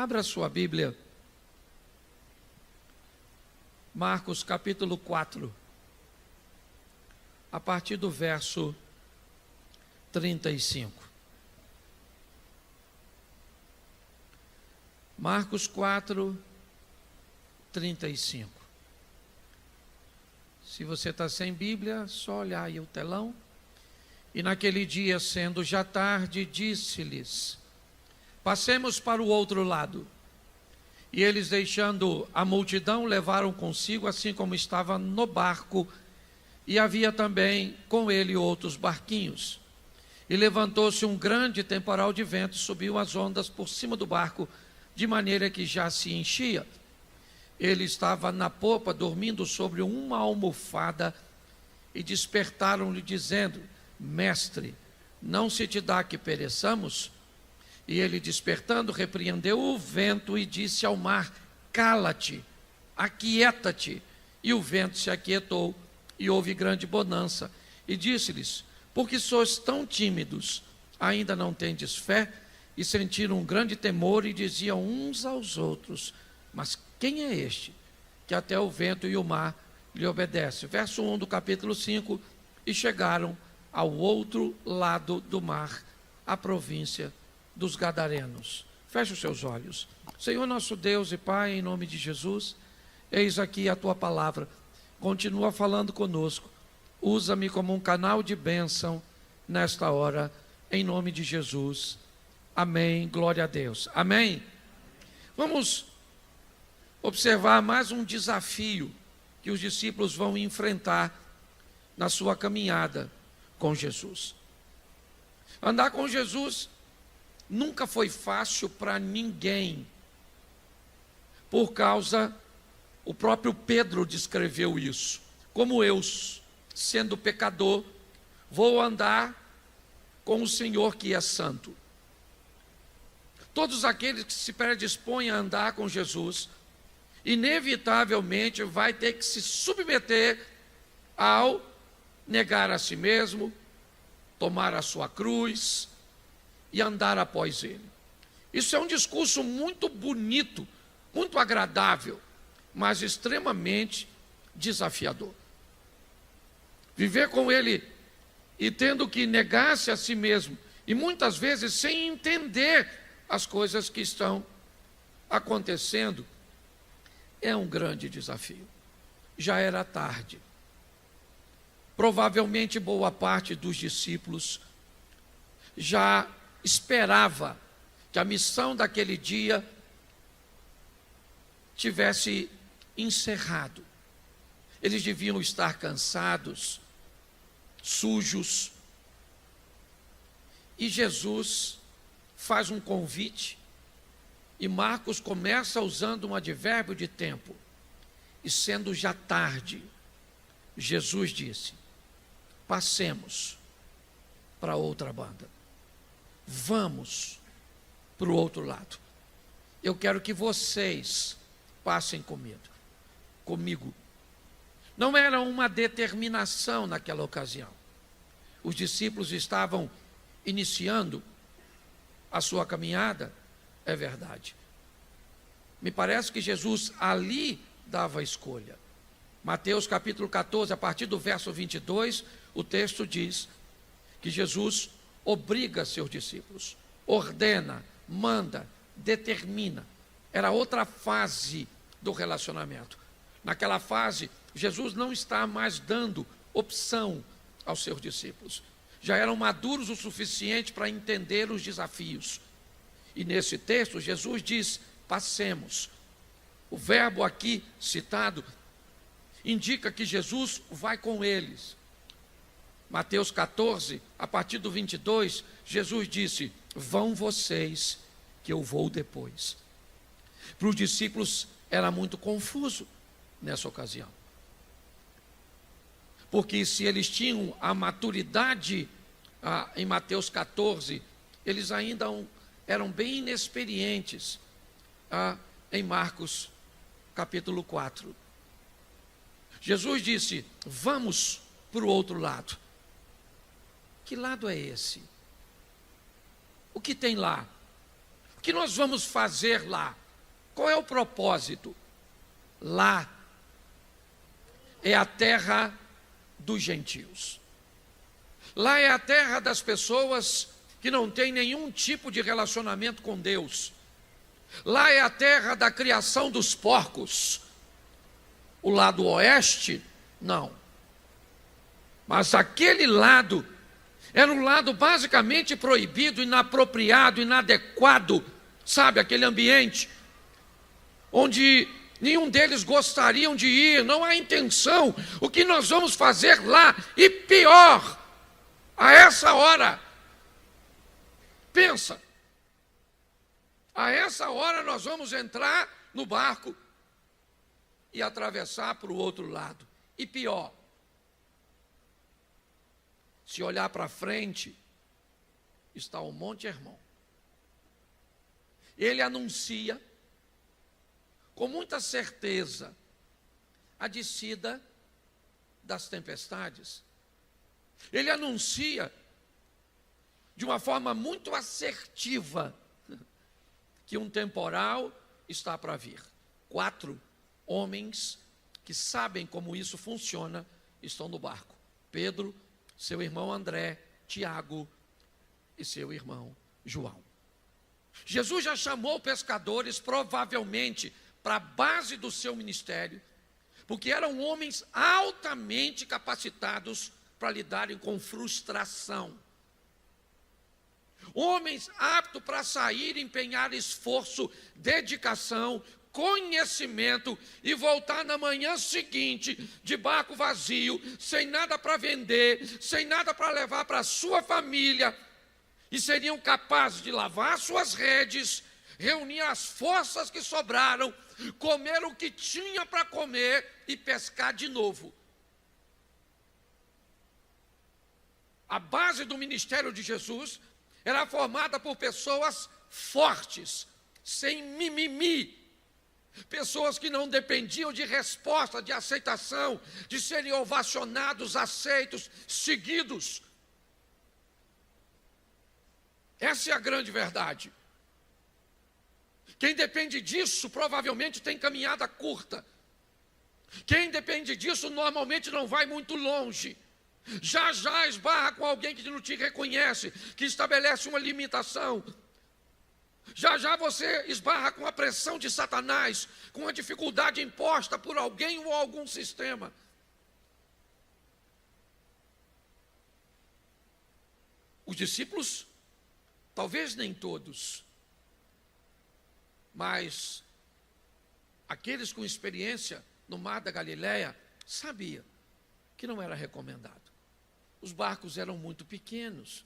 Abra sua Bíblia. Marcos capítulo 4. A partir do verso 35. Marcos 4, 35. Se você está sem Bíblia, só olhar aí o telão. E naquele dia, sendo já tarde, disse-lhes: passemos para o outro lado. E eles, deixando a multidão, levaram consigo, assim como estava no barco, e havia também com ele outros barquinhos. E levantou-se um grande temporal de vento, subiu as ondas por cima do barco, de maneira que já se enchia. Ele estava na popa, dormindo sobre uma almofada, e despertaram-lhe, dizendo: mestre, não se te dá que pereçamos? E ele, despertando, repreendeu o vento e disse ao mar: cala-te, aquieta-te. E o vento se aquietou, e houve grande bonança. E disse-lhes: porque sois tão tímidos, ainda não tendes fé? E sentiram um grande temor, e diziam uns aos outros: mas quem é este, que até o vento e o mar lhe obedecem? Verso 1 do capítulo 5. E chegaram ao outro lado do mar, a província dos Gadarenos. Feche os seus olhos. Senhor nosso Deus e Pai, em nome de Jesus, eis aqui a Tua palavra. Continua falando conosco. Usa-me como um canal de bênção nesta hora, em nome de Jesus. Amém. Glória a Deus. Amém. Vamos observar mais um desafio que os discípulos vão enfrentar na sua caminhada com Jesus. Andar com Jesus nunca foi fácil para ninguém, por causa, o próprio Pedro descreveu isso: como eu, sendo pecador, vou andar com o Senhor que é santo. Todos aqueles que se predispõem a andar com Jesus, inevitavelmente vai ter que se submeter ao negar a si mesmo, tomar a sua cruz e andar após ele. Isso é um discurso muito bonito, muito agradável, mas extremamente desafiador. Viver com ele e tendo que negar-se a si mesmo, e muitas vezes sem entender as coisas que estão acontecendo, é um grande desafio. Já era tarde. Provavelmente boa parte dos discípulos já esperava que a missão daquele dia tivesse encerrado. Eles deviam estar cansados, sujos. E Jesus faz um convite, e Marcos começa usando um advérbio de tempo. E sendo já tarde, Jesus disse: passemos para outra banda. Vamos para o outro lado. Eu quero que vocês passem comigo. Não era uma determinação naquela ocasião. Os discípulos estavam iniciando a sua caminhada, é verdade. Me parece que Jesus ali dava a escolha. Mateus capítulo 14, a partir do verso 22, o texto diz que Jesus obriga seus discípulos, ordena, manda, determina. Era outra fase do relacionamento. Naquela fase, Jesus não está mais dando opção aos seus discípulos. Já eram maduros o suficiente para entender os desafios. E nesse texto, Jesus diz: passemos. O verbo aqui citado indica que Jesus vai com eles. Mateus 14, a partir do 22, Jesus disse: vão vocês, que eu vou depois. Para os discípulos era muito confuso nessa ocasião. Porque se eles tinham a maturidade em Mateus 14, eles ainda eram bem inexperientes em Marcos capítulo 4. Jesus disse: vamos para o outro lado. Que lado é esse? O que tem lá? O que nós vamos fazer lá? Qual é o propósito? Lá é a terra dos gentios. Lá é a terra das pessoas que não têm nenhum tipo de relacionamento com Deus. Lá é a terra da criação dos porcos. O lado oeste, não. Mas aquele lado era um lado basicamente proibido, inapropriado, inadequado. Sabe, aquele ambiente onde nenhum deles gostariam de ir, não há intenção. O que nós vamos fazer lá? E pior, a essa hora, pensa, a essa hora nós vamos entrar no barco e atravessar para o outro lado. E pior, se olhar para frente, está o Monte Hermon. Ele anuncia com muita certeza a descida das tempestades. Ele anuncia de uma forma muito assertiva que um temporal está para vir. 4 homens que sabem como isso funciona estão no barco: Pedro, seu irmão André, Tiago e seu irmão João. Jesus já chamou pescadores, provavelmente para a base do seu ministério, porque eram homens altamente capacitados para lidarem com frustração. Homens aptos para sair, empenhar esforço, dedicação, conhecimento e voltar na manhã seguinte de barco vazio, sem nada para vender, sem nada para levar para a sua família, e seriam capazes de lavar suas redes, reunir as forças que sobraram, comer o que tinha para comer e pescar de novo. A base do ministério de Jesus era formada por pessoas fortes, sem mimimi, pessoas que não dependiam de resposta, de aceitação, de serem ovacionados, aceitos, seguidos. Essa é a grande verdade. Quem depende disso provavelmente tem caminhada curta. Quem depende disso normalmente não vai muito longe. Já já esbarra com alguém que não te reconhece, que estabelece uma limitação. Já já você esbarra com a pressão de Satanás, com a dificuldade imposta por alguém ou algum sistema. Os discípulos, talvez nem todos, mas aqueles com experiência no mar da Galileia sabiam que não era recomendado. Os barcos eram muito pequenos,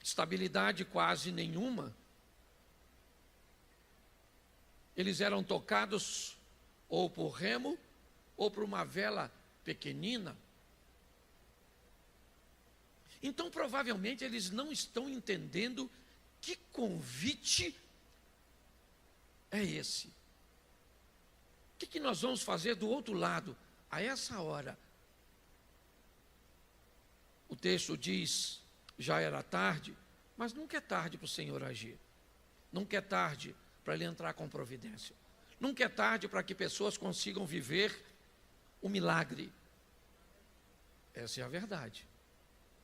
estabilidade quase nenhuma. Eles eram tocados ou por remo ou por uma vela pequenina. Então, provavelmente, eles não estão entendendo que convite é esse. O que nós vamos fazer do outro lado, a essa hora? O texto diz, já era tarde, mas nunca é tarde para o Senhor agir. Nunca é tarde para Ele entrar com providência. Nunca é tarde para que pessoas consigam viver o milagre. Essa é a verdade.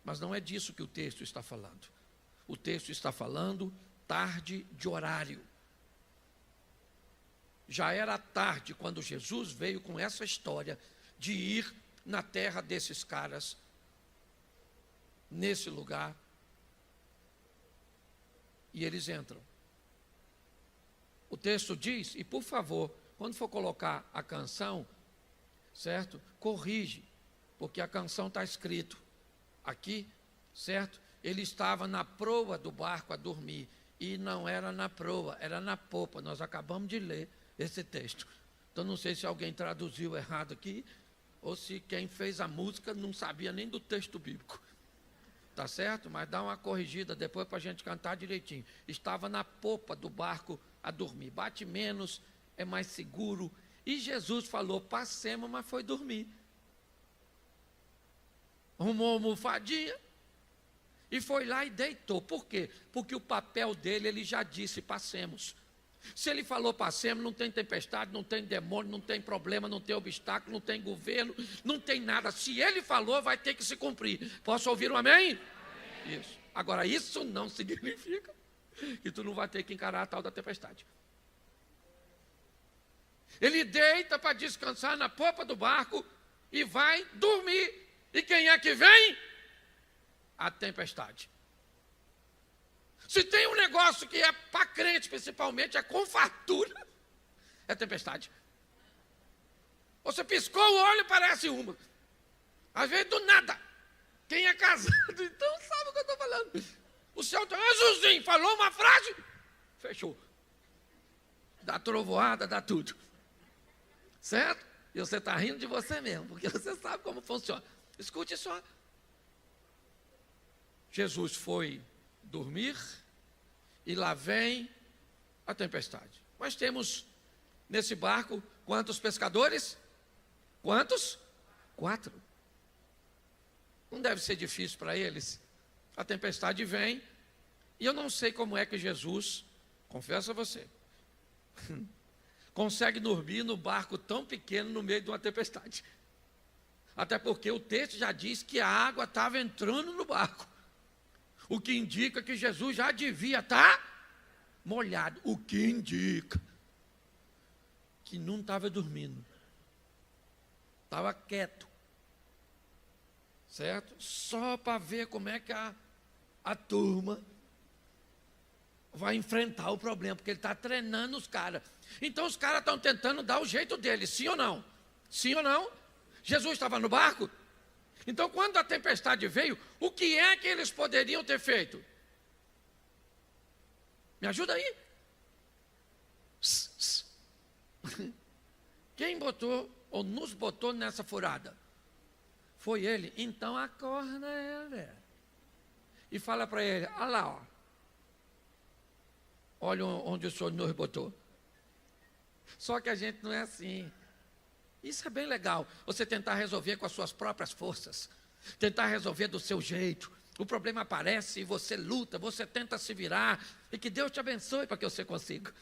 Mas não é disso que o texto está falando. O texto está falando tarde de horário. Já era tarde quando Jesus veio com essa história de ir na terra desses caras, nesse lugar, e eles entram. O texto diz, e por favor, quando for colocar a canção, certo? Corrige, porque a canção está escrito aqui, certo? Ele estava na proa do barco a dormir, e não era na proa, era na popa. Nós acabamos de ler esse texto. Então não sei se alguém traduziu errado aqui, ou se quem fez a música não sabia nem do texto bíblico. Tá certo? Mas dá uma corrigida depois para a gente cantar direitinho. Estava na popa do barco a dormir. Bate menos, é mais seguro. E Jesus falou, passemos, mas foi dormir. Arrumou uma almofadinha, E foi lá e deitou. Por quê? Porque o papel dele, ele já disse, passemos. Se ele falou passemos, não tem tempestade, não tem demônio, não tem problema, não tem obstáculo, não tem governo, não tem nada. Se ele falou, vai ter que se cumprir. Posso ouvir um amém? Amém. Isso. Agora, isso não significa que tu não vai ter que encarar a tal da tempestade. Ele deita para descansar na popa do barco e vai dormir. E quem é que vem? A tempestade. Se tem um negócio que é para crente, principalmente, é com fartura, é tempestade. Você piscou o olho, parece uma. Às vezes do nada. Quem é casado, então sabe o que eu estou falando. O céu está, Jesusinho, falou uma frase, fechou. Dá trovoada, dá tudo. Certo? E você está rindo de você mesmo, porque você sabe como funciona. Escute só. Jesus foi dormir e lá vem a tempestade. Nós temos nesse barco quantos pescadores? Quantos? 4. Não deve ser difícil para eles. A tempestade vem e eu não sei como é que Jesus, confesso a você, consegue dormir no barco tão pequeno no meio de uma tempestade. Até porque o texto já diz que a água estava entrando no barco. O que indica que Jesus já devia estar molhado. O que indica que não estava dormindo. Estava quieto. Certo? Só para ver como é que a turma vai enfrentar o problema, porque ele está treinando os caras. Então os caras estão tentando dar o jeito deles, sim ou não? Sim ou não? Jesus estava no barco? Então quando a tempestade veio, o que é que eles poderiam ter feito? Me ajuda aí. Quem botou ou nos botou nessa furada? Foi ele. Então acorda ele. E fala para ele, olha lá, ó. Olha onde o Senhor nos botou. Só que a gente não é assim. Isso é bem legal. Você tentar resolver com as suas próprias forças. Tentar resolver do seu jeito. O problema aparece e você luta, você tenta se virar. E que Deus te abençoe para que você consiga.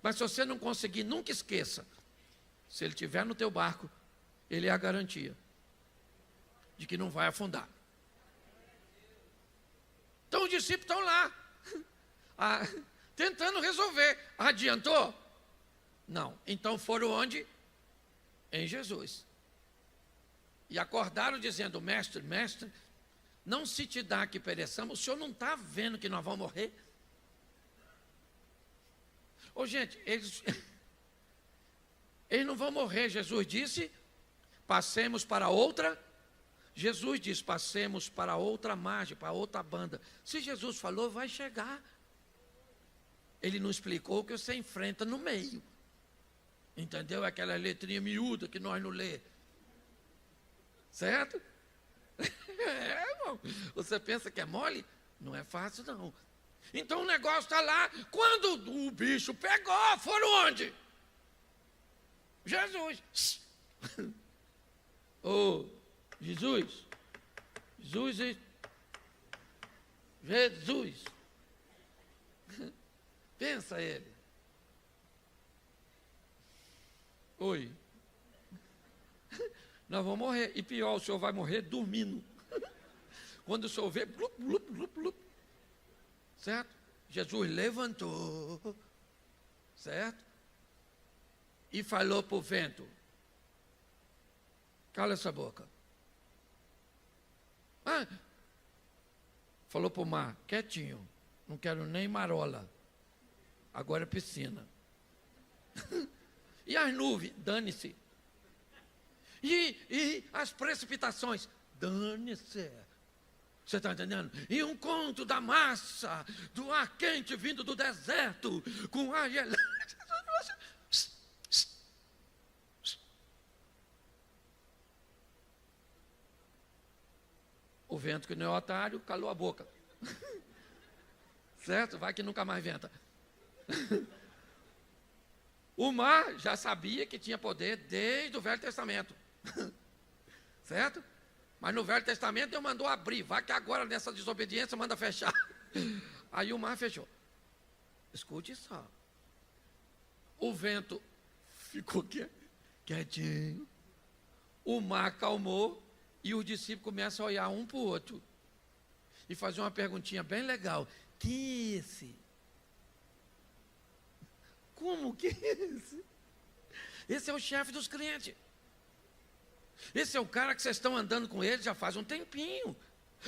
Mas se você não conseguir, nunca esqueça. Se ele estiver no teu barco, ele é a garantia de que não vai afundar. Então os discípulos estão lá. Tentando resolver. Adiantou? Não. Então foram onde? Em Jesus. E acordaram dizendo, mestre, mestre, não se te dá que pereçamos, o senhor não está vendo que nós vamos morrer? Ô gente, eles não vão morrer. Jesus disse, passemos para outra. Jesus disse, passemos para outra margem, para outra banda. Se Jesus falou, vai chegar. Ele não explicou o que você enfrenta no meio. Entendeu? Aquela letrinha miúda que nós não lê. Certo? Irmão. Você pensa que é mole? Não é fácil, não. Então o negócio está lá. Quando o bicho pegou, foram onde? Jesus. Oh, Jesus. Jesus. Pensa ele. Oi. Nós vamos morrer. E pior, o senhor vai morrer dormindo. Quando o senhor vê, blup, blup, blup, blup. Certo? Jesus levantou. Certo? E falou para o vento. Cala essa boca. Falou para o mar, quietinho. Não quero nem marola. Agora é piscina. E as nuvens? Dane-se. E as precipitações? Dane-se. Você está entendendo? E um conto da massa, do ar quente vindo do deserto, com ar gelado. O vento que não é otário, calou a boca. Certo? Vai que nunca mais venta. O mar já sabia que tinha poder desde o Velho Testamento. Certo? Mas no Velho Testamento Deus mandou abrir. Vai que agora nessa desobediência manda fechar. Aí o mar fechou. Escute só. O vento ficou quietinho. O mar acalmou. E os discípulos começam a olhar um para o outro. E fazer uma perguntinha bem legal. Quem é esse? Como que é esse? Esse é o chefe dos crentes. Esse é o cara que vocês estão andando com ele já faz um tempinho.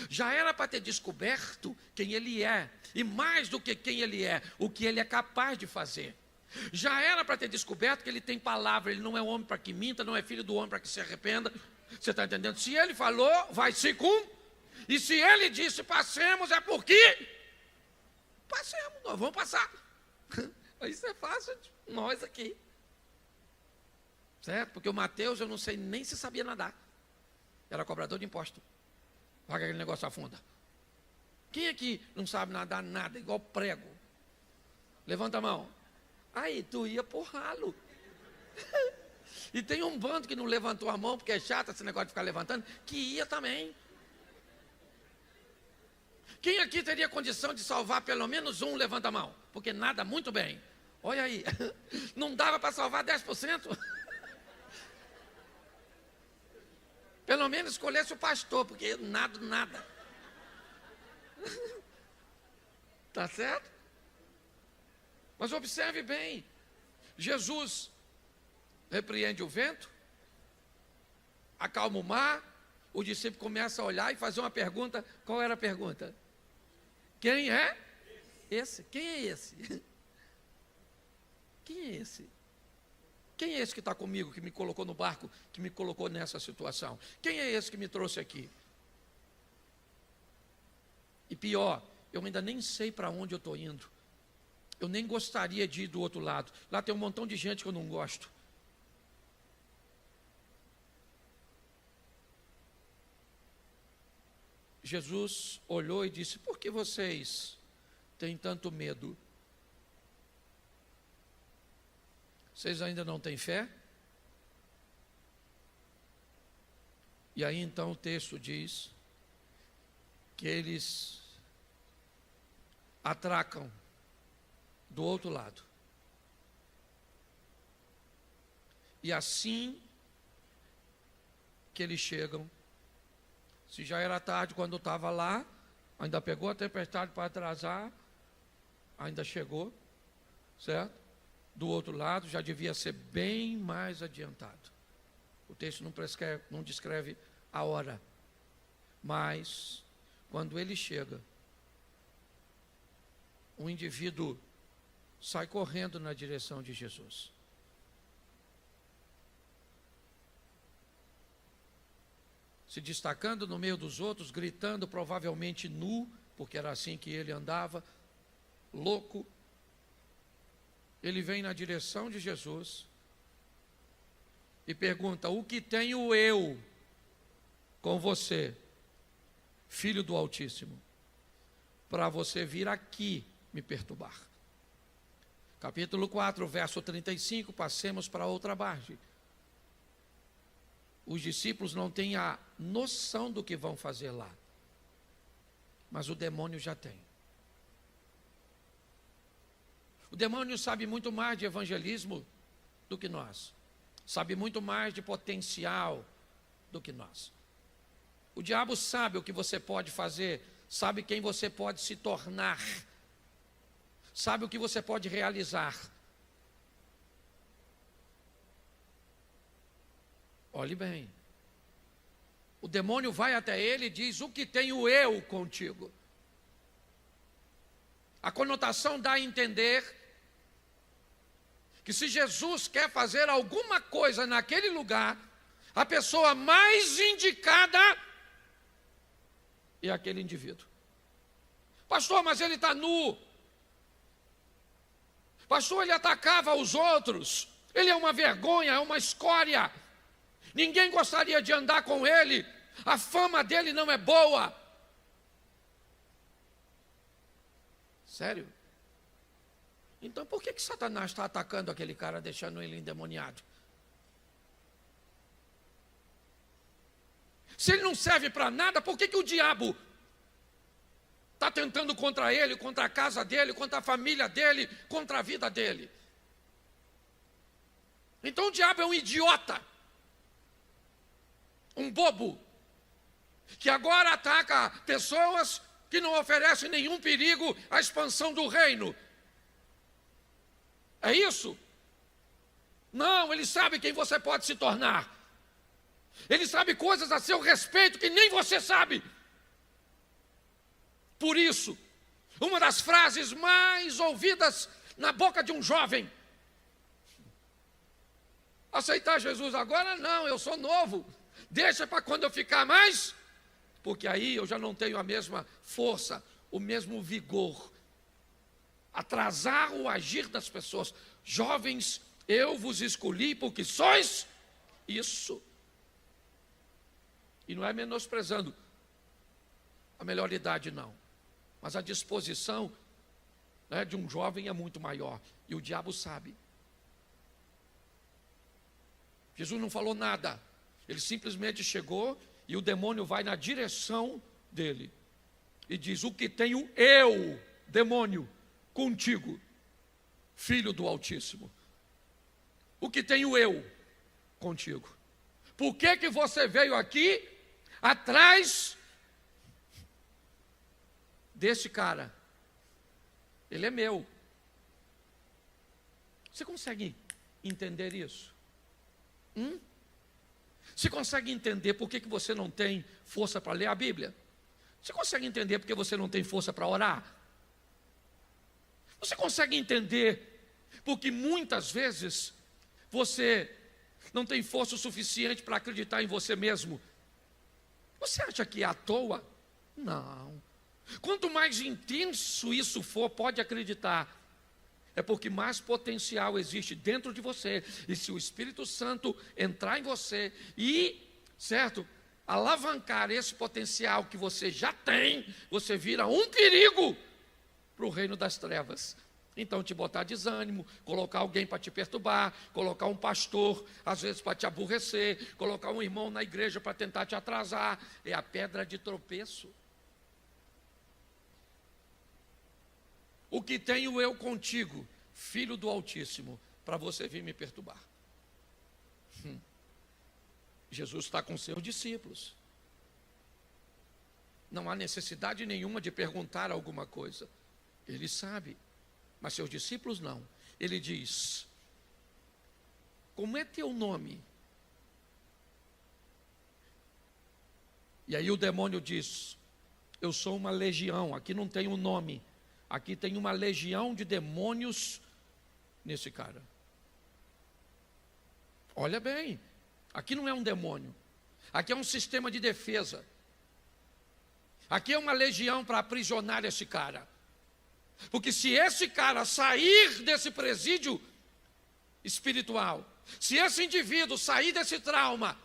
Já era para ter descoberto quem ele é. E mais do que quem ele é, o que ele é capaz de fazer. Já era para ter descoberto que ele tem palavra. Ele não é homem para que minta, não é filho do homem para que se arrependa. Você está entendendo? Se ele falou, vai se cumprir. E se ele disse passemos, é porque passemos, nós vamos passar. Isso é fácil de nós aqui. Certo? Porque o Mateus, eu não sei nem se sabia nadar. Era cobrador de imposto. Olha que aquele negócio afunda. Quem aqui não sabe nadar nada, igual prego? Levanta a mão. Aí, tu ia por ralo. E tem um bando que não levantou a mão, porque é chato esse negócio de ficar levantando, que ia também. Quem aqui teria condição de salvar pelo menos um, levanta a mão? Porque nada muito bem. Olha aí, não dava para salvar 10%? Pelo menos escolhesse o pastor, porque nada. Tá certo? Mas observe bem, Jesus repreende o vento, acalma o mar, o discípulo começa a olhar e fazer uma pergunta. Qual era a pergunta? Quem é esse? Quem é esse? Quem é esse? Quem é esse que está comigo, que me colocou no barco, que me colocou nessa situação? Quem é esse que me trouxe aqui? E pior, eu ainda nem sei para onde eu estou indo. Eu nem gostaria de ir do outro lado. Lá tem um montão de gente que eu não gosto. Jesus olhou e disse: por que vocês têm tanto medo? Vocês ainda não têm fé? E aí então o texto diz que eles atracam do outro lado. E assim que eles chegam, se já era tarde quando eu estava lá, ainda pegou a tempestade para atrasar, ainda chegou, certo? Do outro lado já devia ser bem mais adiantado. O texto não descreve a hora, mas quando ele chega, o indivíduo sai correndo na direção de Jesus. Se destacando no meio dos outros, gritando, provavelmente nu, porque era assim que ele andava, louco. Ele vem na direção de Jesus e pergunta: o que tenho eu com você, filho do Altíssimo, para você vir aqui me perturbar? Capítulo 4, verso 35, passemos para outra parte. Os discípulos não têm a noção do que vão fazer lá, mas o demônio já tem. O demônio sabe muito mais de evangelismo do que nós, sabe muito mais de potencial do que nós. O diabo sabe o que você pode fazer, sabe quem você pode se tornar, sabe o que você pode realizar. Olhe bem, o demônio vai até ele e diz: o que tenho eu contigo? A conotação dá a entender que se Jesus quer fazer alguma coisa naquele lugar, a pessoa mais indicada é aquele indivíduo. Pastor, mas ele está nu. Pastor, ele atacava os outros. Ele é uma vergonha, é uma escória. Ninguém gostaria de andar com ele. A fama dele não é boa. Sério? Então por que Satanás está atacando aquele cara, deixando ele endemoniado? Se ele não serve para nada, por que o diabo está tentando contra ele, contra a casa dele, contra a família dele, contra a vida dele? Então o diabo é um idiota, um bobo, que agora ataca pessoas que não oferecem nenhum perigo à expansão do reino. É isso? Não, ele sabe quem você pode se tornar. Ele sabe coisas a seu respeito que nem você sabe. Por isso, uma das frases mais ouvidas na boca de um jovem: aceitar Jesus agora? Não, eu sou novo. Deixa para quando eu ficar mais, porque aí eu já não tenho a mesma força, o mesmo vigor. Atrasar o agir das pessoas. Jovens, eu vos escolhi porque sois isso. E não é menosprezando a melhor idade, não. Mas a disposição, né, de um jovem é muito maior. E o diabo sabe. Jesus não falou nada. Ele simplesmente chegou e o demônio vai na direção dele. E diz: o que tenho eu, demônio, contigo, filho do Altíssimo? O que tenho eu contigo? Por que você veio aqui atrás desse cara? Ele é meu. Você consegue entender isso? Você consegue entender por que você não tem força para ler a Bíblia? Você consegue entender por que você não tem força para orar? Você consegue entender porque muitas vezes você não tem força o suficiente para acreditar em você mesmo? Você acha que é à toa? Não. Quanto mais intenso isso for, pode acreditar, é porque mais potencial existe dentro de você. E se o Espírito Santo entrar em você e, certo, alavancar esse potencial que você já tem, você vira um perigo para o reino das trevas. Então, te botar desânimo, colocar alguém para te perturbar, colocar um pastor, às vezes, para te aborrecer, colocar um irmão na igreja para tentar te atrasar, é a pedra de tropeço. O que tenho eu contigo, filho do Altíssimo, para você vir me perturbar? Jesus está com seus discípulos. Não há necessidade nenhuma de perguntar alguma coisa. Ele sabe, mas seus discípulos não. Ele diz: como é teu nome? E aí o demônio diz: eu sou uma legião. Aqui não tem um nome. Aqui tem uma legião de demônios nesse cara. Olha bem, aqui não é um demônio. Aqui é um sistema de defesa. Aqui é uma legião para aprisionar esse cara. Porque se esse cara sair desse presídio espiritual, se esse indivíduo sair desse trauma,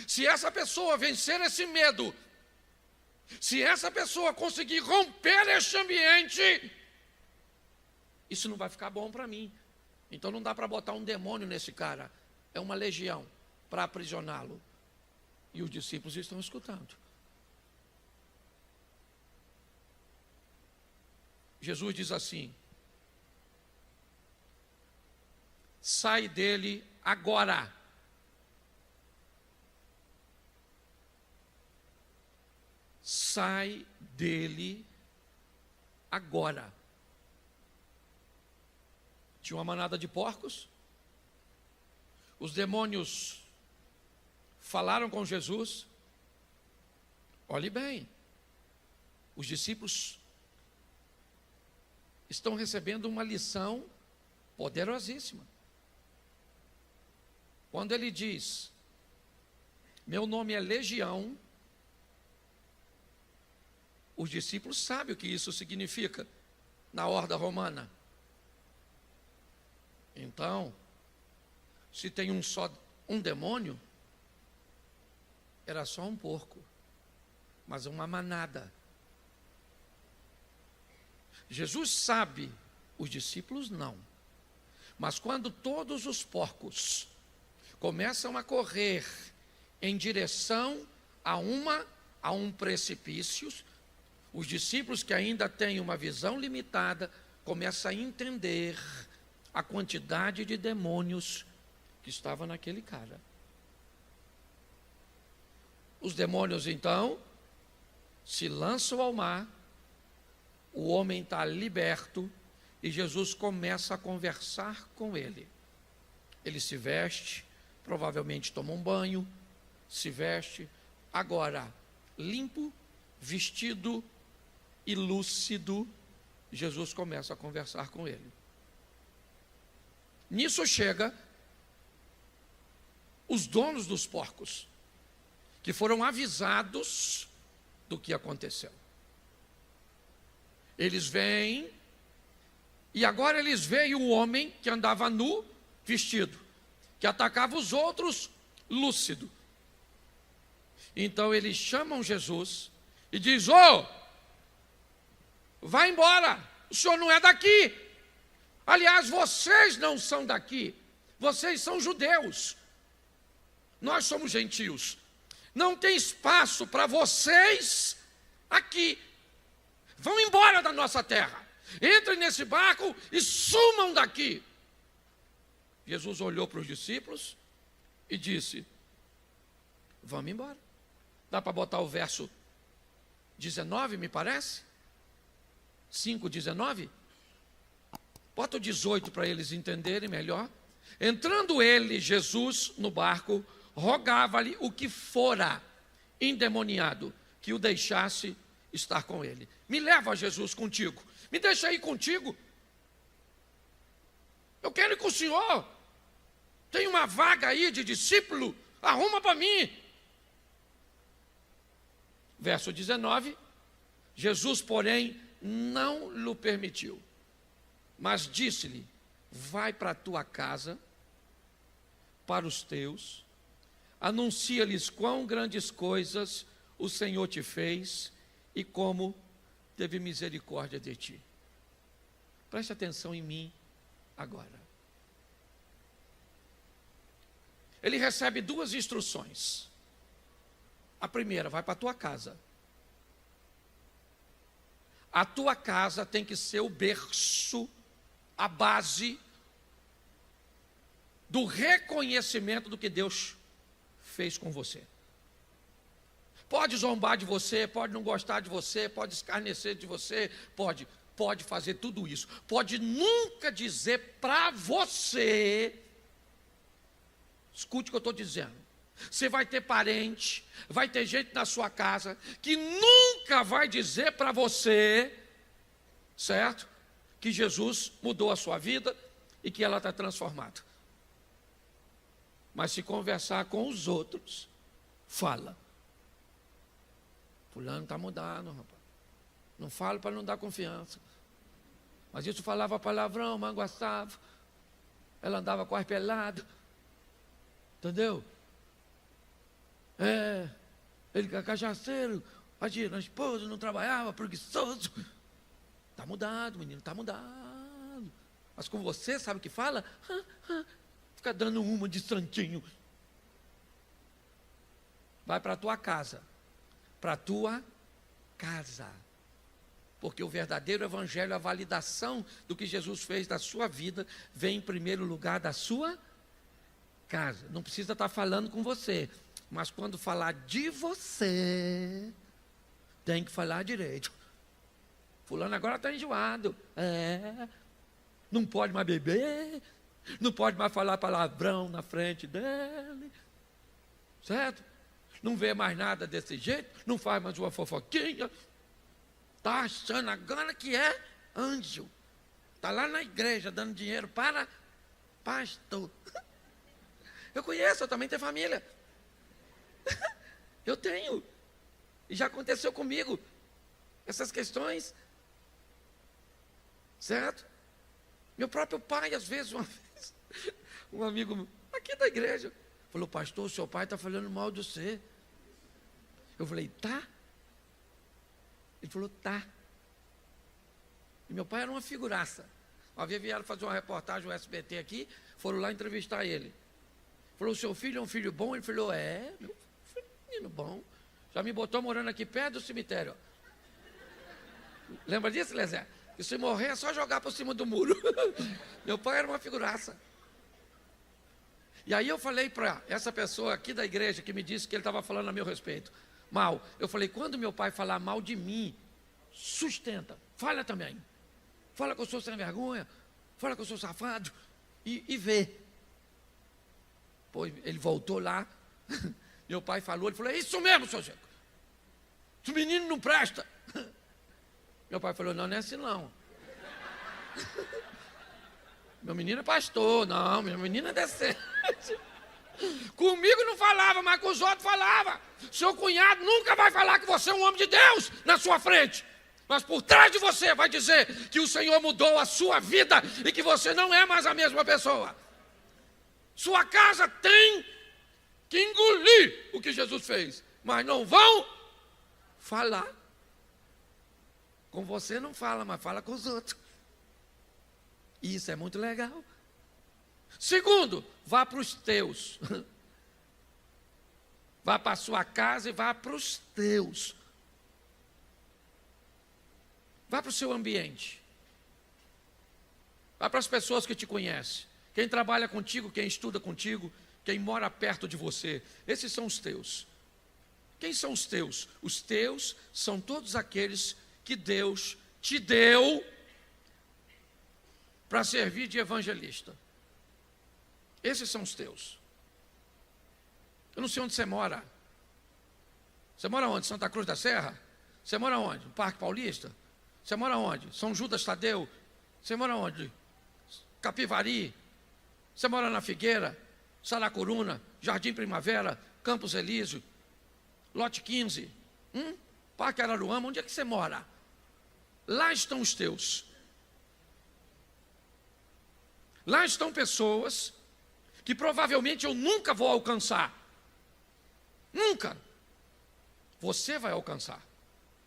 se essa pessoa vencer esse medo, se essa pessoa conseguir romper este ambiente, isso não vai ficar bom para mim. Então não dá para botar um demônio nesse cara. É uma legião para aprisioná-lo. E os discípulos estão escutando. Jesus diz assim: sai dele agora. Sai dele agora. Tinha uma manada de porcos. Os demônios falaram com Jesus. Olhe bem, os discípulos estão recebendo uma lição poderosíssima. Quando ele diz: meu nome é Legião, os discípulos sabem o que isso significa na horda romana. Então, se tem um demônio, era só um porco, mas uma manada. Jesus sabe, os discípulos não. Mas quando todos os porcos começam a correr em direção a um precipício. Os discípulos que ainda têm uma visão limitada começam a entender a quantidade de demônios que estava naquele cara. Os demônios então se lançam ao mar, o homem está liberto e Jesus começa a conversar com ele. Ele se veste, provavelmente toma um banho, se veste, agora limpo, vestido e lúcido, Jesus começa a conversar com ele. Nisso chega os donos dos porcos, que foram avisados do que aconteceu. Eles vêm, e agora eles veem o homem que andava nu, vestido, que atacava os outros, lúcido. Então eles chamam Jesus e diz: vai embora, o senhor não é daqui. Aliás, vocês não são daqui, vocês são judeus, nós somos gentios. Não tem espaço para vocês aqui. Vão embora da nossa terra. Entrem nesse barco e sumam daqui. Jesus olhou para os discípulos e disse: vamos embora. Dá para botar o verso 19, me parece? 5:19? Bota o 18 para eles entenderem melhor. Entrando ele, Jesus, no barco, rogava-lhe o que fora endemoniado, que o deixasse estar com ele. Me leva, Jesus, contigo. Me deixa ir contigo. Eu quero ir com o senhor. Tem uma vaga aí de discípulo. Arruma para mim. Verso 19. Jesus, porém, não lhe permitiu, mas disse-lhe: vai para a tua casa, para os teus, anuncia-lhes quão grandes coisas o Senhor te fez e como teve misericórdia de ti. Preste atenção em mim agora. Ele recebe duas instruções. A primeira: vai para a tua casa. A tua casa tem que ser o berço, a base do reconhecimento do que Deus fez com você. Pode zombar de você, pode não gostar de você, pode escarnecer de você, pode fazer tudo isso. Pode nunca dizer para você, escute o que eu estou dizendo. Você vai ter parente, vai ter gente na sua casa que nunca vai dizer para você, certo? Que Jesus mudou a sua vida e que ela está transformada. Mas se conversar com os outros, fala: fulano está mudando, rapaz. Não falo para não dar confiança. Mas isso falava palavrão, manguaçava. Ela andava quase pelada. Entendeu? Ele é cachaceiro, a esposa não trabalhava, preguiçoso. Está mudado, menino, está mudado. Mas com você, sabe o que fala? Fica dando uma de santinho. Vai para a tua casa. Para a tua casa. Porque o verdadeiro evangelho, a validação do que Jesus fez da sua vida, vem em primeiro lugar da sua casa. Não precisa estar falando com você, mas quando falar de você, tem que falar direito. Fulano agora está enjoado. Não pode mais beber, não pode mais falar palavrão na frente dele, certo? Não vê mais nada desse jeito, não faz mais uma fofoquinha. Está achando agora que é anjo. Está lá na igreja dando dinheiro para pastor. Eu conheço, eu também tenho família. Eu tenho. E já aconteceu comigo essas questões. Certo? Meu próprio pai, às vezes, uma vez, um amigo aqui da igreja, falou: pastor, o seu pai está falando mal de você. Eu falei: tá? Ele falou: tá. E meu pai era uma figuraça. Uma vez vieram fazer uma reportagem no SBT aqui, foram lá entrevistar ele. Falou: o seu filho é um filho bom? Ele falou: meu filho é um menino bom. Já me botou morando aqui perto do cemitério. Lembra disso, Lezé? Que se morrer é só jogar por cima do muro. Meu pai era uma figuraça. E aí eu falei para essa pessoa aqui da igreja que me disse que ele estava falando a meu respeito mal. Eu falei, quando meu pai falar mal de mim, sustenta, fala também. Fala que eu sou sem vergonha, fala que eu sou safado e vê. Pô, ele voltou lá, meu pai falou, ele falou, é isso mesmo, seu Chico. Esse menino não presta. Meu pai falou, não é assim não. Meu menino é pastor, não, meu menino é decente. Comigo não falava, mas com os outros falava. Seu cunhado nunca vai falar que você é um homem de Deus na sua frente. Mas por trás de você vai dizer que o Senhor mudou a sua vida e que você não é mais a mesma pessoa. Sua casa tem que engolir o que Jesus fez, mas não vão falar. Com você não fala, mas fala com os outros. Isso é muito legal. Segundo, vá para os teus. Vá para a sua casa e vá para os teus. Vá para o seu ambiente. Vá para as pessoas que te conhecem. Quem trabalha contigo, quem estuda contigo, quem mora perto de você. Esses são os teus. Quem são os teus? Os teus são todos aqueles que Deus te deu para servir de evangelista. Esses são os teus. Eu não sei onde você mora. Você mora onde? Santa Cruz da Serra? Você mora onde? No Parque Paulista? Você mora onde? São Judas Tadeu? Você mora onde? Capivari? Você mora na Figueira? Saracuruna? Jardim Primavera? Campos Elísio? Lote 15? Parque Araruama? Onde é que você mora? Lá estão os teus. Lá estão pessoas que provavelmente eu nunca vou alcançar. Nunca. Você vai alcançar.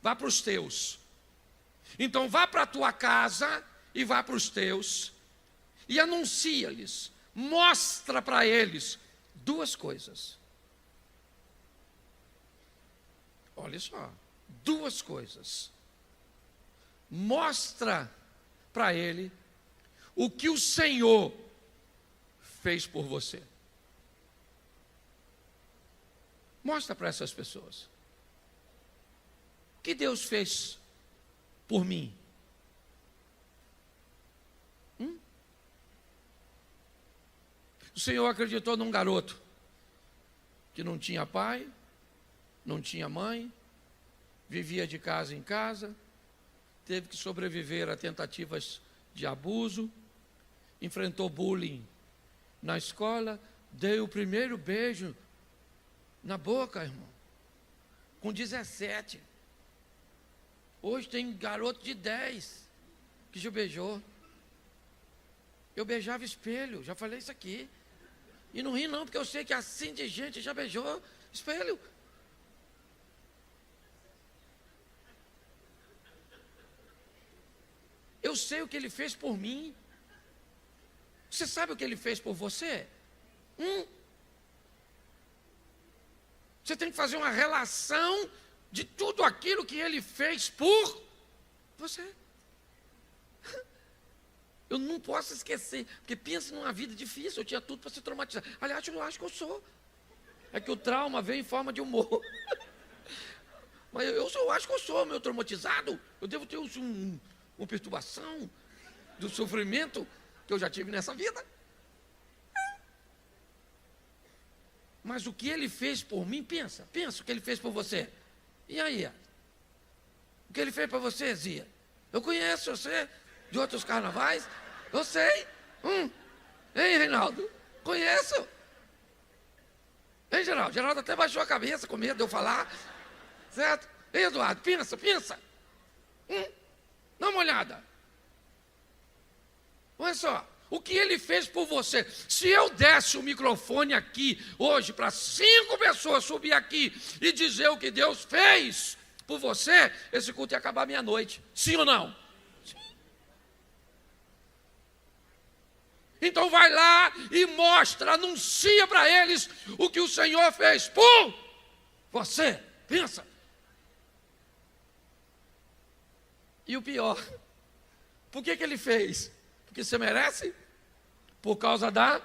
Vá para os teus. Então vá para a tua casa e vá para os teus e anuncia-lhes, mostra para eles duas coisas. Olha só, duas coisas. Mostra para ele o que o Senhor fez por você. Mostra para essas pessoas. O que Deus fez por mim? O Senhor acreditou num garoto que não tinha pai, não tinha mãe, vivia de casa em casa, teve que sobreviver a tentativas de abuso, enfrentou bullying na escola, deu o primeiro beijo na boca, irmão, com 17. Hoje tem garoto de 10 que já beijou. Eu beijava espelho, já falei isso aqui. E não ri não, porque eu sei que assim de gente já beijou espelho. Eu sei o que ele fez por mim. Você sabe o que ele fez por você? Você tem que fazer uma relação de tudo aquilo que ele fez por você. Eu não posso esquecer, porque pensa numa vida difícil, eu tinha tudo para ser traumatizado. Aliás, eu acho que eu sou. É que o trauma vem em forma de humor. Mas eu acho que eu sou meio traumatizado. Eu devo ter uma perturbação do sofrimento que eu já tive nessa vida. Mas o que ele fez por mim, pensa o que ele fez por você. E aí? O que ele fez para você, Zia? Eu conheço você de outros carnavais, eu sei. Hein, Reinaldo? Conheço. Hein, Geraldo? Geraldo até baixou a cabeça com medo de eu falar. Certo? Ei, Eduardo, pensa. Dá uma olhada. Olha só, o que ele fez por você. Se eu desse o microfone aqui hoje para 5 pessoas subir aqui e dizer o que Deus fez por você, esse culto ia acabar meia-noite. Sim ou não? Então vai lá e mostra, anuncia para eles o que o Senhor fez por você. Pensa. E o pior, por que ele fez? Porque você merece? Por causa da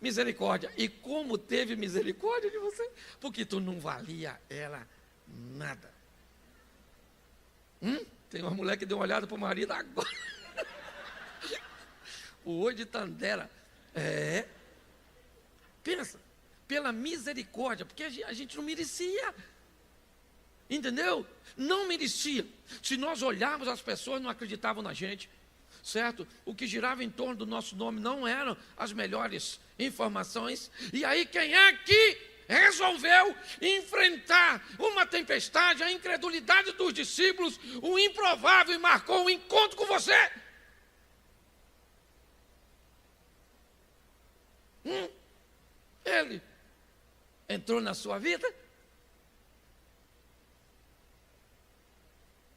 misericórdia. E como teve misericórdia de você? Porque tu não valia ela nada. Tem uma mulher que deu uma olhada para o marido agora. O olho de Tandera. Pensa, pela misericórdia, porque a gente não merecia. Entendeu? Não merecia. Se nós olharmos, as pessoas não acreditavam na gente, certo? O que girava em torno do nosso nome não eram as melhores informações. E aí quem é que resolveu enfrentar uma tempestade, a incredulidade dos discípulos, o improvável, e marcou um encontro com você? Ele entrou na sua vida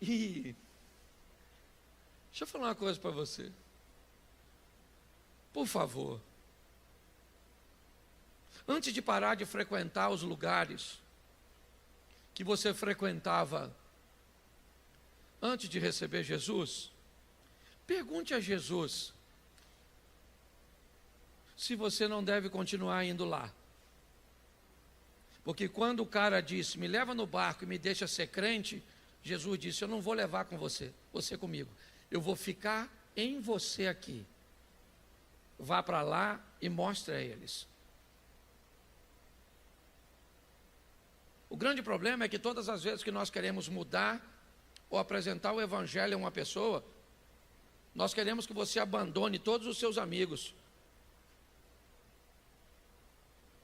e deixa eu falar uma coisa para você. Por favor, antes de parar de frequentar os lugares que você frequentava antes de receber Jesus, pergunte a Jesus se você não deve continuar indo lá. Porque quando o cara disse, me leva no barco e me deixa ser crente, Jesus disse, eu não vou levar com você, você comigo. Eu vou ficar em você aqui. Vá para lá e mostre a eles. O grande problema é que todas as vezes que nós queremos mudar ou apresentar o evangelho a uma pessoa, nós queremos que você abandone todos os seus amigos.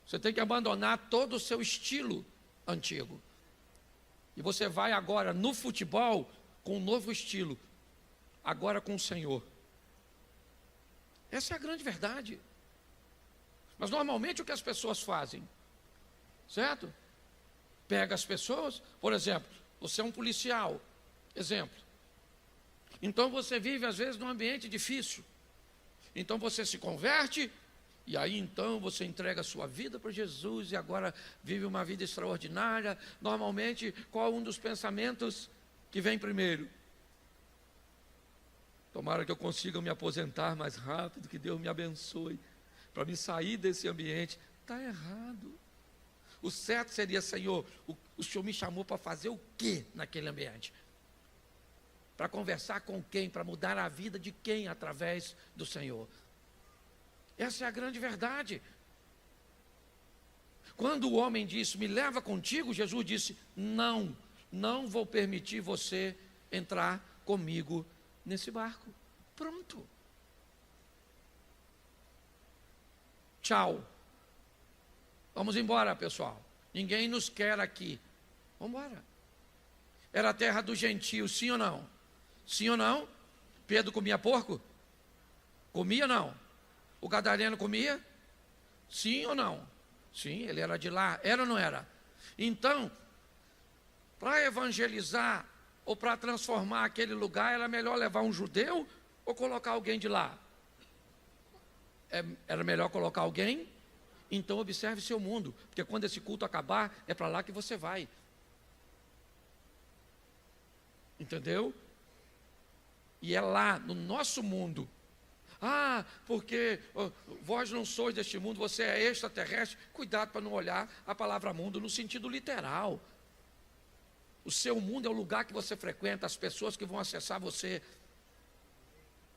Você tem que abandonar todo o seu estilo antigo. E você vai agora no futebol com um novo estilo, agora com o Senhor. Essa é a grande verdade. Mas normalmente o que as pessoas fazem, certo? Pega as pessoas, por exemplo, você é um policial, exemplo. Então você vive às vezes num ambiente difícil. Então você se converte, e aí então você entrega a sua vida para Jesus e agora vive uma vida extraordinária. Normalmente, qual um dos pensamentos que vem primeiro? Tomara que eu consiga me aposentar mais rápido, que Deus me abençoe, para me sair desse ambiente. Está errado. O certo seria, Senhor, o Senhor me chamou para fazer o quê naquele ambiente? Para conversar com quem? Para mudar a vida de quem através do Senhor? Essa é a grande verdade. Quando o homem disse, me leva contigo, Jesus disse, não vou permitir você entrar comigo nesse barco. Pronto. Tchau. Vamos embora, pessoal. Ninguém nos quer aqui. Vamos embora. Era a terra dos gentios, sim ou não? Sim ou não? Pedro comia porco? Comia ou não? O gadareno comia? Sim ou não? Sim, ele era de lá. Era ou não era? Então, para evangelizar ou para transformar aquele lugar, era melhor levar um judeu ou colocar alguém de lá? Era melhor colocar alguém? Então observe seu mundo, porque quando esse culto acabar, é para lá que você vai. Entendeu? E é lá, no nosso mundo. Ah, porque vós não sois deste mundo, você é extraterrestre. Cuidado para não olhar a palavra mundo no sentido literal. O seu mundo é o lugar que você frequenta, as pessoas que vão acessar você,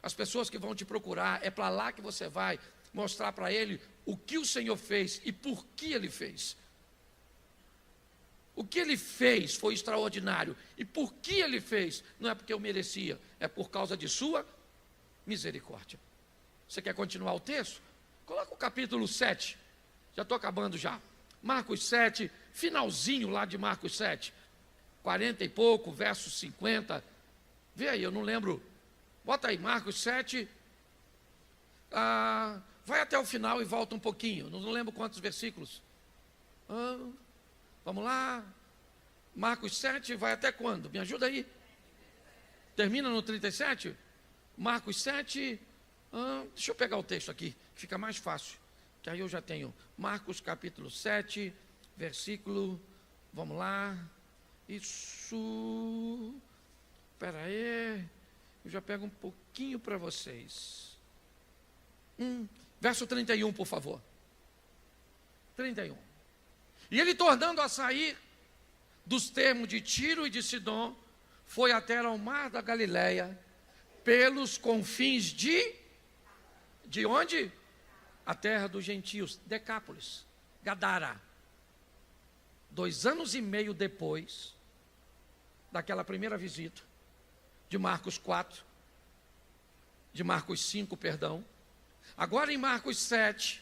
as pessoas que vão te procurar, é para lá que você vai mostrar para ele o que o Senhor fez e por que ele fez. O que ele fez foi extraordinário, e por que ele fez, não é porque eu merecia, é por causa de sua misericórdia. Você quer continuar o texto? Coloca o capítulo 7, já estou acabando já. Marcos 7, finalzinho lá de Marcos 7, 40 e pouco, verso 50. Vê aí, eu não lembro. Bota aí, Marcos 7, vai até o final e volta um pouquinho, não lembro quantos versículos. Vamos lá, Marcos 7, vai até quando? Me ajuda aí. Termina no 37? Marcos 7, deixa eu pegar o texto aqui, fica mais fácil, que aí eu já tenho. Marcos capítulo 7, versículo, vamos lá, Isso. Espera aí. Eu já pego um pouquinho para vocês. Verso 31, por favor. 31. E ele, tornando a sair dos termos de Tiro e de Sidom, foi até ao mar da Galileia, pelos confins de onde? A terra dos gentios, Decápolis, Gadara. 2 anos e meio depois daquela primeira visita, de Marcos 4, de Marcos 5, perdão. Agora em Marcos 7,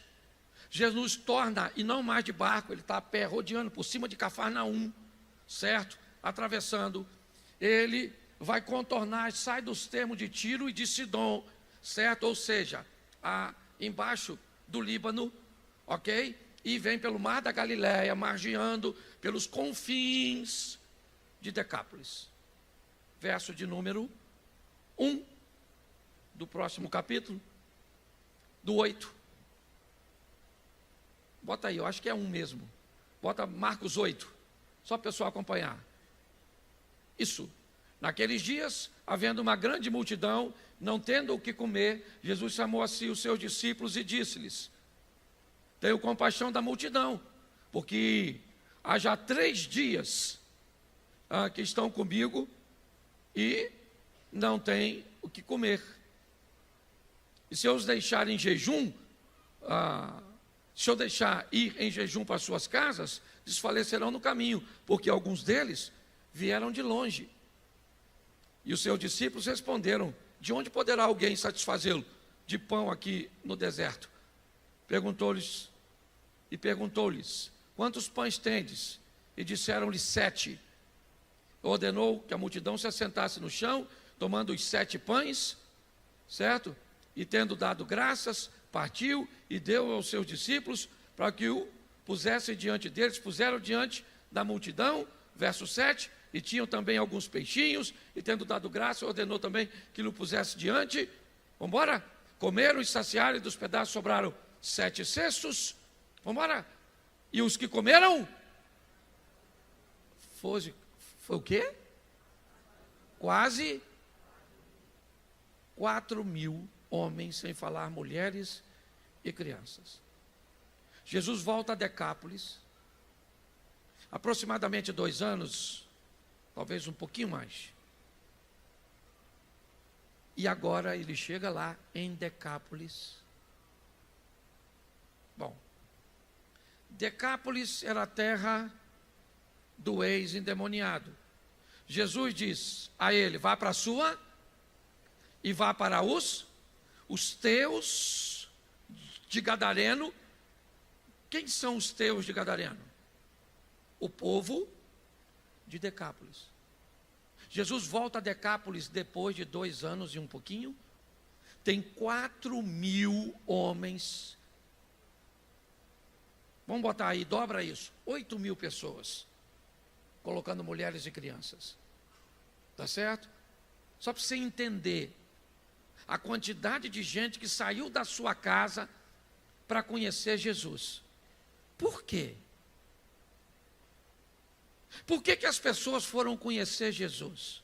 Jesus torna, e não mais de barco, ele está a pé, rodeando por cima de Cafarnaum, certo? Atravessando, ele vai contornar, sai dos termos de Tiro e de Sidom, certo? Ou seja, embaixo do Líbano, ok? E vem pelo mar da Galileia, margeando pelos confins de Decápolis. Verso de número 1 do próximo capítulo, do 8. Bota aí, eu acho que é 1 mesmo. Bota Marcos 8, só para o pessoal acompanhar. Isso. Naqueles dias, havendo uma grande multidão, não tendo o que comer, Jesus chamou a si os seus discípulos e disse-lhes: tenho compaixão da multidão, porque há já 3 dias que estão comigo e não têm o que comer. E se eu os deixar em jejum, se eu deixar ir em jejum para suas casas, desfalecerão no caminho, porque alguns deles vieram de longe. E os seus discípulos responderam: de onde poderá alguém satisfazê-lo de pão aqui no deserto? Perguntou-lhes, quantos pães tendes? E disseram-lhe 7. Ordenou que a multidão se assentasse no chão, tomando os 7 pães, certo? E tendo dado graças, partiu e deu aos seus discípulos para que o pusessem diante deles. Puseram diante da multidão, verso 7, e tinham também alguns peixinhos, e tendo dado graça, ordenou também que lhe pusesse diante. Vamos embora? Comeram e saciaram, e dos pedaços sobraram 7 cestos. Vamos embora? E os que comeram? Foi o quê? Quase 4.000 homens, sem falar mulheres e crianças. Jesus volta a Decápolis, aproximadamente 2 anos, talvez um pouquinho mais. E agora ele chega lá em Decápolis. Bom, Decápolis era a terra do ex-endemoniado. Jesus diz a ele: vá para a sua e vá para os teus de Gadareno. Quem são os teus de Gadareno? O povo de Decápolis. Jesus volta a Decápolis depois de 2 anos e um pouquinho. Tem 4.000 homens. Vamos botar aí, dobra isso, 8.000 pessoas, colocando mulheres e crianças. Tá certo? Só para você entender a quantidade de gente que saiu da sua casa para conhecer Jesus. Por quê? Por que as pessoas foram conhecer Jesus?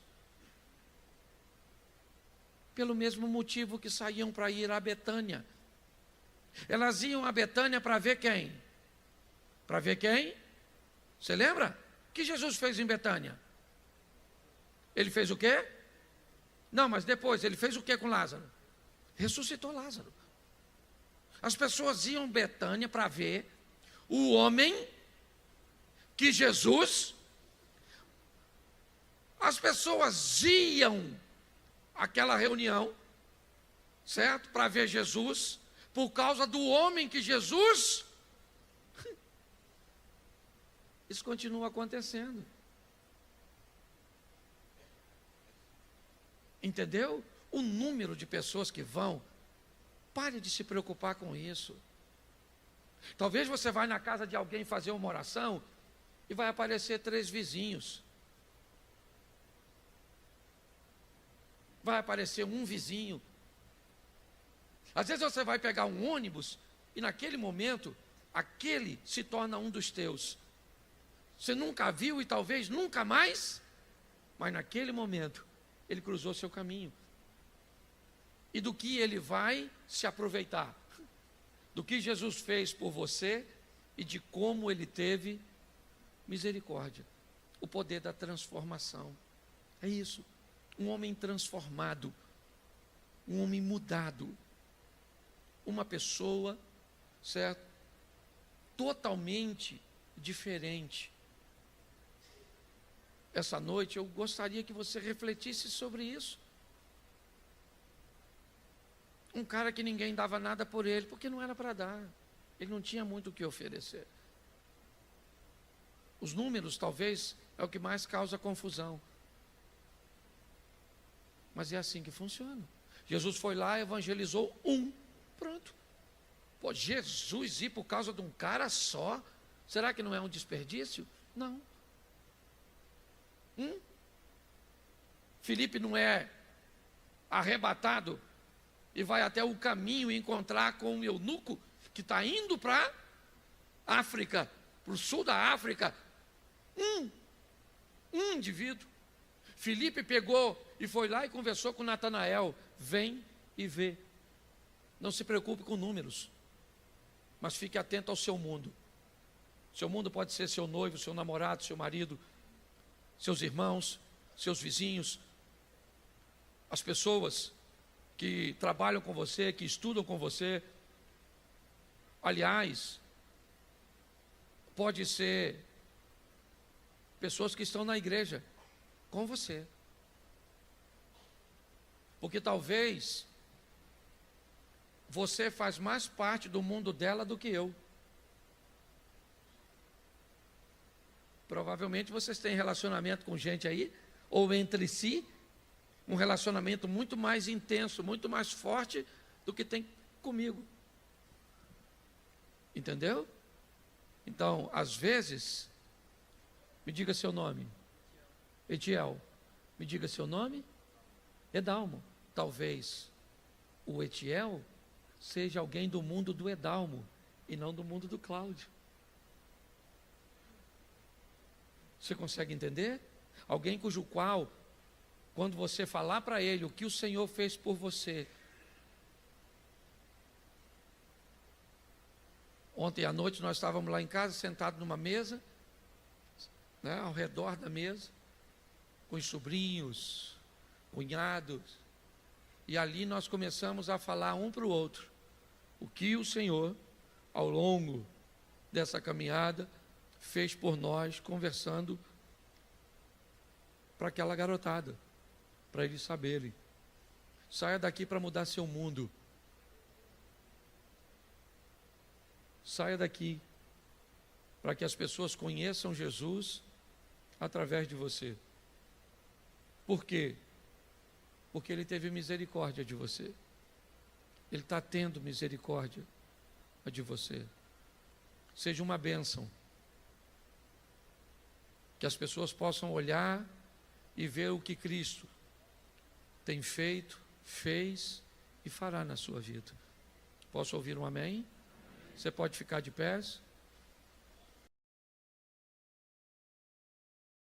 Pelo mesmo motivo que saíam para ir a Betânia. Elas iam a Betânia para ver quem? Para ver quem? Você lembra? O que Jesus fez em Betânia? Ele fez o quê? Não, mas depois, ele fez o quê com Lázaro? Ressuscitou Lázaro. As pessoas iam a Betânia para ver o homem que Jesus... As pessoas iam àquela reunião, certo? Para ver Jesus, por causa do homem que Jesus... Isso continua acontecendo. Entendeu? O número de pessoas que vão, pare de se preocupar com isso. Talvez você vai na casa de alguém fazer uma oração e vai aparecer 3 vizinhos. Vai aparecer um vizinho. Às vezes você vai pegar um ônibus e naquele momento, aquele se torna um dos teus. você nunca viu e talvez nunca mais, mas naquele momento ele cruzou seu caminho. E do que ele vai se aproveitar? Do que Jesus fez por você e de como ele teve misericórdia. O poder da transformação. É isso. Um homem transformado, um homem mudado, uma pessoa, certo? Totalmente diferente. Essa noite eu gostaria que você refletisse sobre isso. Um cara que ninguém dava nada por ele, porque não era para dar. Ele não tinha muito o que oferecer. Os números, talvez, é o que mais causa confusão. Mas é assim que funciona. Jesus foi lá, evangelizou pronto. Pô, Jesus ir por causa de um cara só, será que não é um desperdício? Não. Filipe não é arrebatado e vai até o caminho encontrar com um eunuco que está indo para a África, para o sul da África. Um indivíduo. Filipe pegou e foi lá e conversou com Natanael. Vem e vê. Não se preocupe com números, mas fique atento ao seu mundo. Seu mundo pode ser seu noivo, seu namorado, seu marido, seus irmãos, seus vizinhos, as pessoas que trabalham com você, que estudam com você. Aliás, pode ser pessoas que estão na igreja com você. Porque talvez você faz mais parte do mundo dela do que eu. Provavelmente vocês têm relacionamento com gente aí, ou entre si, um relacionamento muito mais intenso, muito mais forte do que tem comigo. Entendeu? Então, às vezes, me diga seu nome. Etiel. Me diga seu nome. Edalmo. Talvez o Etiel seja alguém do mundo do Edalmo e não do mundo do Cláudio. Você consegue entender? Alguém cujo qual, quando você falar para ele o que o Senhor fez por você. Ontem à noite nós estávamos lá em casa, sentados numa mesa, né, ao redor da mesa, com os sobrinhos, cunhados, e ali nós começamos a falar um para o outro o que o Senhor, ao longo dessa caminhada, fez por nós, conversando para aquela garotada, para eles saberem. Saia daqui para mudar seu mundo. Saia daqui para que as pessoas conheçam Jesus através de você. Por quê? Porque Ele teve misericórdia de você. Ele está tendo misericórdia de você. Seja uma bênção. Que as pessoas possam olhar e ver o que Cristo tem feito, fez e fará na sua vida. Posso ouvir um amém? Você pode ficar de pés?